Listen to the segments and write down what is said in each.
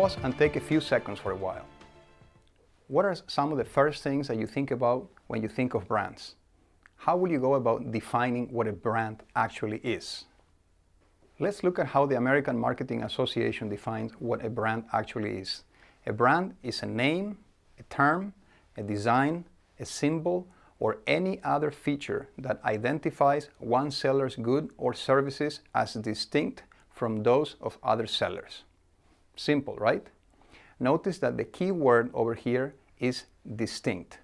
pause and take a few seconds for a while. What are some of the first things that you think about when you think of brands? How will you go about defining what a brand actually is? Let's look at how the American Marketing Association defines what a brand actually is. A brand is a name, a term, a design, a symbol, or any other feature that identifies one seller's goods or services as distinct from those of other sellers. Simple, right? Notice that the key word over here is distinct.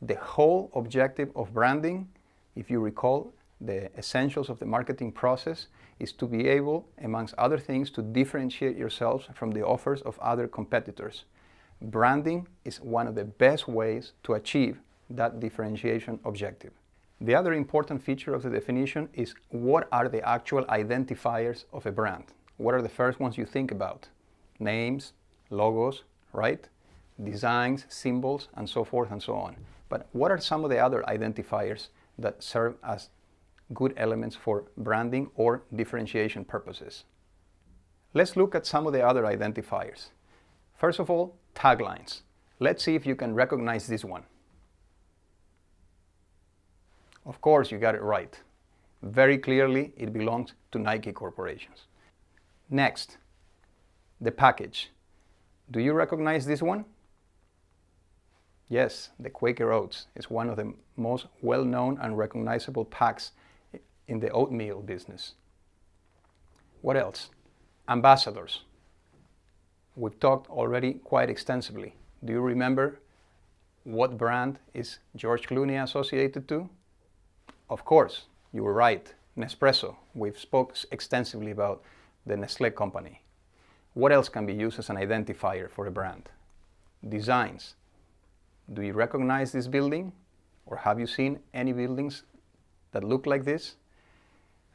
The whole objective of branding, if you recall the essentials of the marketing process, is to be able, amongst other things, to differentiate yourselves from the offers of other competitors. Branding is one of the best ways to achieve that differentiation objective. The other important feature of the definition is what are the actual identifiers of a brand? What are the first ones you think about? Names, logos, right? Designs, symbols, and so forth and so on. But what are some of the other identifiers that serve as good elements for branding or differentiation purposes? Let's look at some of the other identifiers. First of all, taglines. Let's see if you can recognize this one. Of course, you got it right. Very clearly, it belongs to Nike Corporations. Next, the package. Do you recognize this one? Yes, the Quaker Oats is one of the most well-known and recognizable packs in the oatmeal business. What else? Ambassadors. We've talked already quite extensively. Do you remember what brand is George Clooney associated to? Of course, you were right, Nespresso. We've spoke extensively about the Nestlé company. What else can be used as an identifier for a brand? Designs. Do you recognize this building? Or have you seen any buildings that look like this?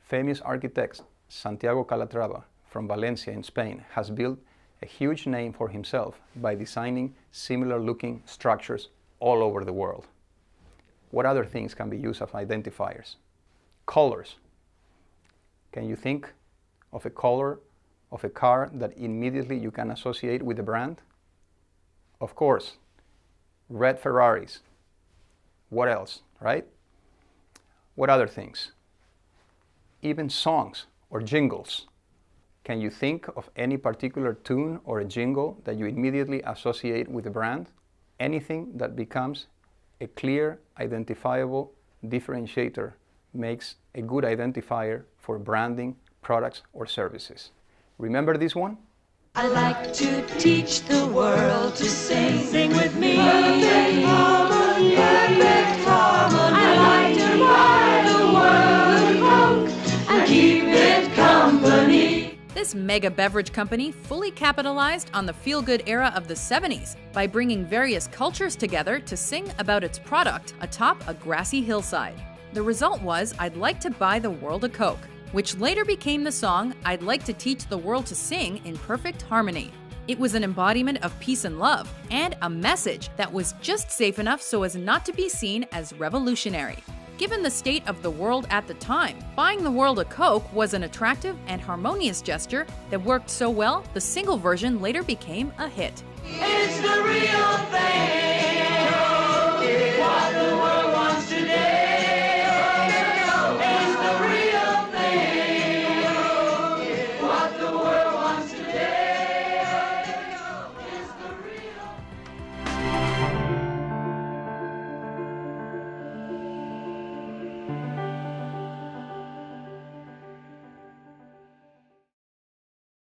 Famous architect Santiago Calatrava from Valencia in Spain has built a huge name for himself by designing similar looking structures all over the world. What other things can be used as identifiers? Colors. Can you think of a color of a car that immediately you can associate with the brand? Of course, red Ferraris. What else, right? What other things? Even songs or jingles. Can you think of any particular tune or a jingle that you immediately associate with the brand? Anything that becomes a clear, identifiable differentiator makes a good identifier for branding, products, or services. Remember this one? I like to teach the world to sing. Sing with me. Perfect harmony. Perfect harmony. I like to ride the world Coke and keep it company. This mega beverage company fully capitalized on the feel-good era of the 70s by bringing various cultures together to sing about its product atop a grassy hillside. The result was I'd Like to Buy the World a Coke, which later became the song I'd Like to Teach the World to Sing in Perfect Harmony. It was an embodiment of peace and love, and a message that was just safe enough so as not to be seen as revolutionary. Given the state of the world at the time, buying the world a Coke was an attractive and harmonious gesture that worked so well, the single version later became a hit. It's the real thing.